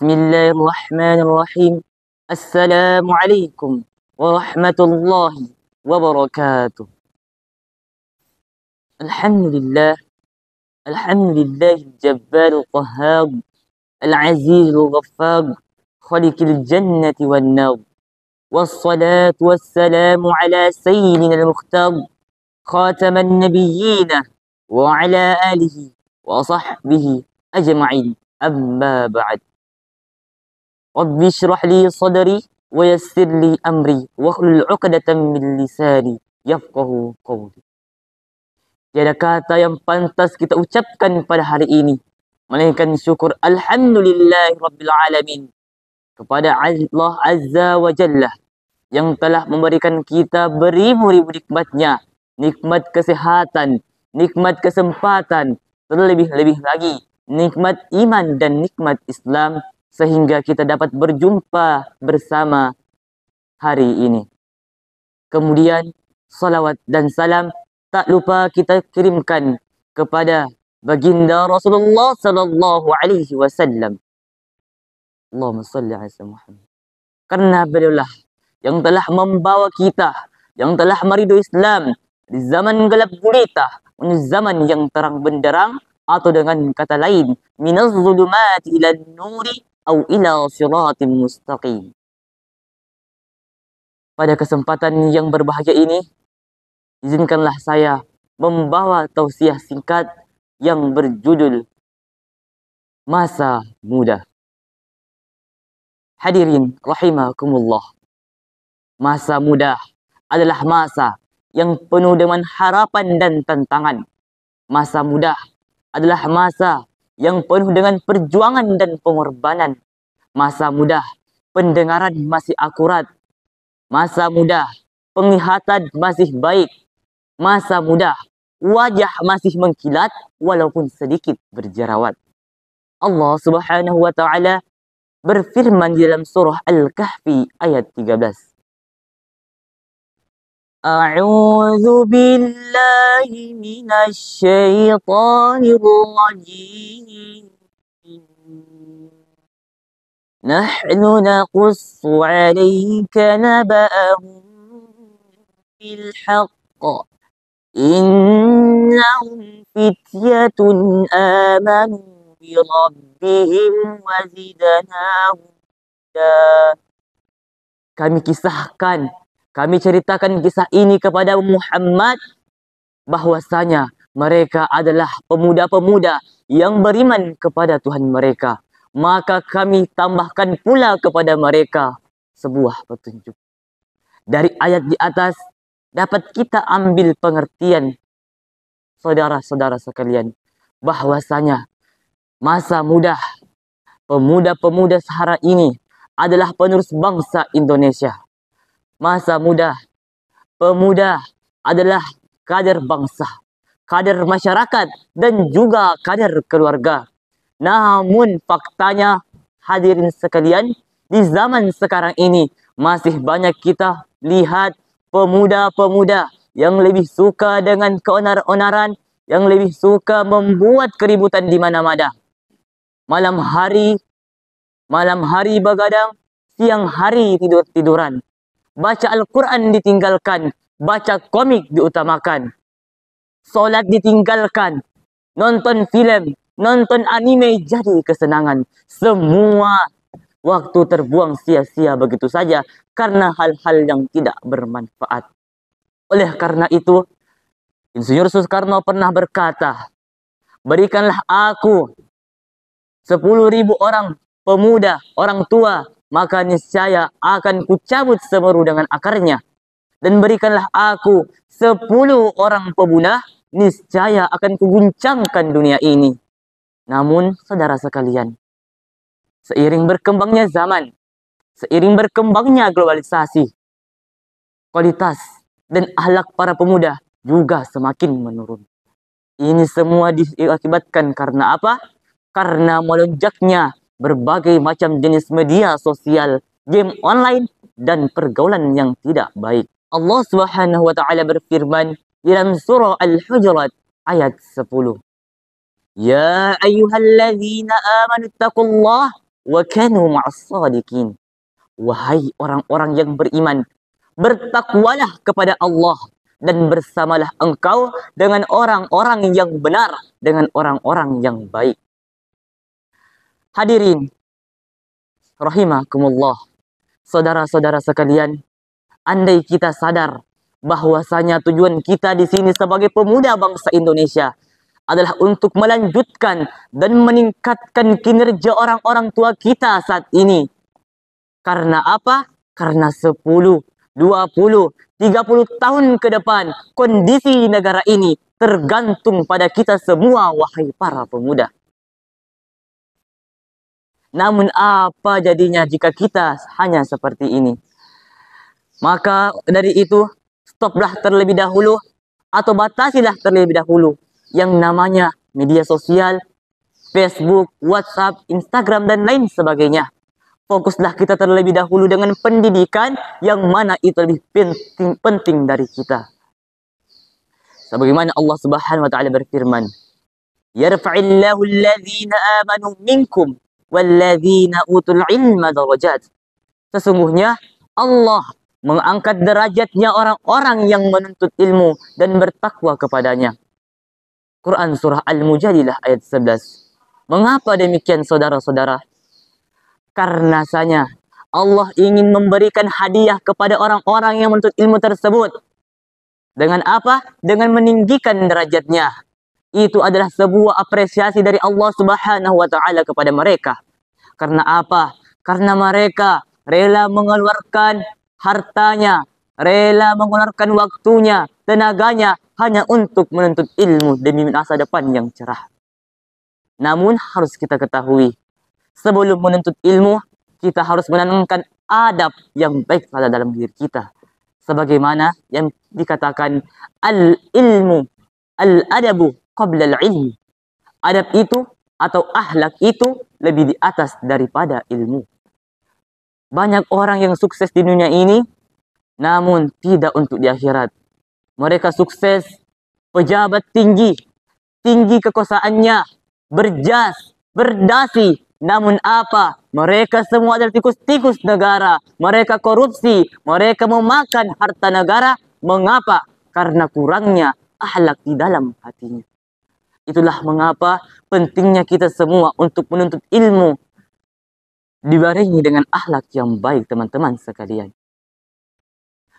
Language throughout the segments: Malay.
Bismillahirrahmanirrahim. Assalamualaikum warahmatullahi wabarakatuh. Alhamdulillah, alhamdulillah jabbarul qahhar, al-azizul ghaffar, khaliqil jannati wan nar. Wassalatu wassalamu ala sayyidina al-mukhtar, khataman nabiyyina wa ala alihi wa sahbihi ajma'in. Amma ba'd. Rabbi syrah li sadri wa yassir li amri wa hlul 'uqdatam min lisani yafqahu qawli. Tiada kata yang pantas kita ucapkan pada hari ini melainkan syukur alhamdulillah rabbil alamin kepada Allah Azza wa Jalla yang telah memberikan kita beribu-ribu nikmatnya, nikmat kesehatan, nikmat kesempatan, terlebih-lebih lagi nikmat iman dan nikmat Islam, sehingga kita dapat berjumpa bersama hari ini. Kemudian salawat dan salam tak lupa kita kirimkan kepada baginda Rasulullah sallallahu alaihi wasallam. Allahumma salli ala Muhammad. Karena beliaulah yang telah membawa kita, yang telah meridai Islam di zaman gelap gulita menuju zaman yang terang benderang, atau dengan kata lain minaz zulumati ilan nuri au ila siratim mustaqim. Pada kesempatan yang berbahagia ini, izinkanlah saya membawa tausiah singkat yang berjudul Masa Muda. Hadirin rahimakumullah. Masa muda adalah masa yang penuh dengan harapan dan tantangan. Masa muda adalah masa yang penuh dengan perjuangan dan pengorbanan. Masa muda, pendengaran masih akurat. Masa muda, penglihatan masih baik. Masa muda, wajah masih mengkilat walaupun sedikit berjerawat. Allah Subhanahu wa taala berfirman di dalam surah Al-Kahfi ayat 13. A'udzu billahi minasy syaithanir rajim. Nahnu naqussu 'alaika naba'ahum bil haqq. Innahum fityatun amanu bi rabbihim wa zidnahum huda. Kami ceritakan kisah ini kepada Muhammad bahwasanya mereka adalah pemuda-pemuda yang beriman kepada Tuhan mereka. Maka kami tambahkan pula kepada mereka sebuah petunjuk. Dari ayat di atas dapat kita ambil pengertian, saudara-saudara sekalian, bahwasanya masa muda pemuda-pemuda Sahara ini adalah penerus bangsa Indonesia. Masa muda pemuda adalah kader bangsa, kader masyarakat, dan juga kader keluarga. Namun faktanya, hadirin sekalian, di zaman sekarang ini masih banyak kita lihat pemuda-pemuda yang lebih suka dengan keonar-onaran, yang lebih suka membuat keributan di mana-mana. Malam hari begadang, siang hari tidur-tiduran. Baca Al-Quran ditinggalkan, baca komik diutamakan. Solat ditinggalkan, nonton film, nonton anime jadi kesenangan. Semua waktu terbuang sia-sia begitu saja karena hal-hal yang tidak bermanfaat. Oleh karena itu, Insinyur Soekarno pernah berkata, berikanlah aku 10.000 orang pemuda, orang tua, maka niscaya akan kucabut semeru dengan akarnya. Dan berikanlah aku 10 orang pemuda, niscaya akan kuguncangkan dunia ini. Namun, saudara sekalian, Seiring berkembangnya zaman, seiring berkembangnya globalisasi, kualitas dan akhlak para pemuda juga semakin menurun. Ini semua diakibatkan karena apa? Karena melonjaknya berbagai macam jenis media sosial, game online, dan pergaulan yang tidak baik. Allah Subhanahu wa taala berfirman dalam surah Al-Hujurat ayat 10. Ya ayyuhalladzina amanu taqullaha wa kanu ma'as shadiqin. Wahai orang-orang yang beriman, bertakwalah kepada Allah dan bersamalah engkau dengan orang-orang yang benar, dengan orang-orang yang baik. Hadirin rahimakumullah, saudara-saudara sekalian, andai kita sadar bahwasanya tujuan kita di sini sebagai pemuda bangsa Indonesia adalah untuk melanjutkan dan meningkatkan kinerja orang-orang tua kita saat ini. Karena apa? Karena 10, 20, 30 tahun ke depan kondisi negara ini tergantung pada kita semua, wahai para pemuda. Namun apa jadinya jika kita hanya seperti ini? Maka dari itu, stoplah terlebih dahulu atau batasilah terlebih dahulu yang namanya media sosial, Facebook, WhatsApp, Instagram, dan lain sebagainya. Fokuslah kita terlebih dahulu dengan pendidikan yang mana itu lebih penting dari kita. Sebagaimana Allah Subhanahu wa taala berfirman, "Yarfa'illahu alladhina amanu minkum walladzina utul ilma darajat." Sesungguhnya Allah mengangkat derajatnya orang-orang yang menuntut ilmu dan bertakwa kepadanya. Quran surah Al-Mujadilah ayat 11. Mengapa demikian saudara-saudara? Karenanya Allah ingin memberikan hadiah kepada orang-orang yang menuntut ilmu tersebut. Dengan apa? Dengan meninggikan derajatnya. Itu adalah sebuah apresiasi dari Allah Subhanahu wa taala kepada mereka. Karena apa? Karena mereka rela mengeluarkan hartanya, rela mengeluarkan waktunya, tenaganya hanya untuk menuntut ilmu demi masa depan yang cerah. Namun harus kita ketahui, sebelum menuntut ilmu, kita harus menanamkan adab yang baik pada dalam diri kita. Sebagaimana yang dikatakan al-ilmu, al-adabu qabla al-ilmi. Adab itu atau akhlak itu lebih di atas daripada ilmu. Banyak orang yang sukses di dunia ini, namun tidak untuk di akhirat. Mereka sukses, pejabat tinggi, tinggi kekuasaannya, berjas, berdasi, namun apa? Mereka semua adalah tikus-tikus negara. Mereka korupsi, mereka memakan harta negara. Mengapa? Karena kurangnya akhlak di dalam hatinya. Itulah mengapa pentingnya kita semua untuk menuntut ilmu dibarengi dengan akhlak yang baik, teman-teman sekalian.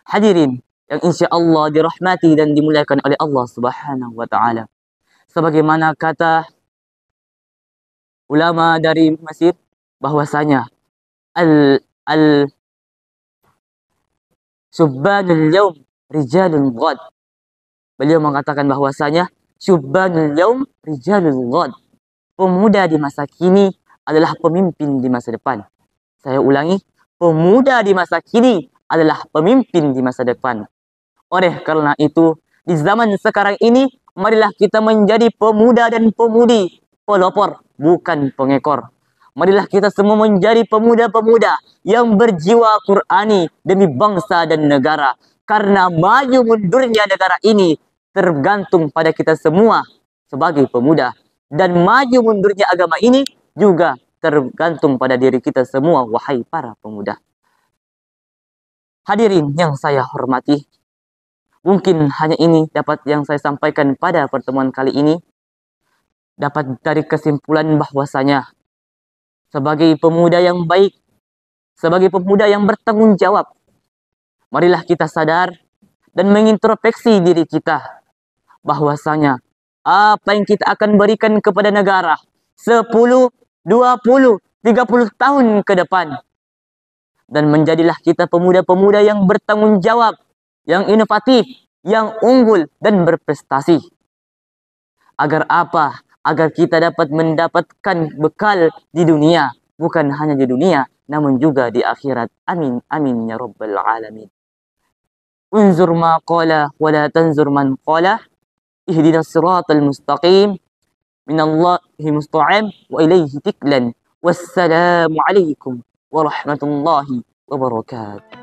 Hadirin yang insya Allah dirahmati dan dimuliakan oleh Allah Subhanahu wa taala. Sebagaimana kata ulama dari Mesir bahwasanya syubbanul yaum rijalul ghad. Beliau mengatakan bahwasanya syubbanul yaum rijalul ghad. Pemuda di masa kini adalah pemimpin di masa depan. Saya ulangi, pemuda di masa kini adalah pemimpin di masa depan. Oleh karena itu, di zaman sekarang ini, marilah kita menjadi pemuda dan pemudi, pelopor, bukan pengekor. Marilah kita semua menjadi pemuda-pemuda yang berjiwa Qur'ani demi bangsa dan negara. Karena maju mundurnya negara ini tergantung pada kita semua sebagai pemuda. Dan maju mundurnya agama ini juga tergantung pada diri kita semua, wahai para pemuda. Hadirin yang saya hormati, mungkin hanya ini dapat yang saya sampaikan pada pertemuan kali ini. Dapat dari kesimpulan bahwasanya sebagai pemuda yang baik, sebagai pemuda yang bertanggung jawab, marilah kita sadar dan mengintrospeksi diri kita bahwasanya apa yang kita akan berikan kepada negara 10, 20, 30 tahun ke depan. Dan menjadilah kita pemuda-pemuda yang bertanggung jawab, yang inovatif, yang unggul dan berprestasi. Agar apa? Agar kita dapat mendapatkan bekal di dunia bukan hanya di dunia, namun juga di akhirat. Amin, amin ya rabbal alamin. Unzur ma qala wa la tanzur man qala. Ihdinas siratal mustaqim. Minallahi musta'an wa ilaihi tiklan. Wassalamu alaikum warahmatullahi wabarakatuh.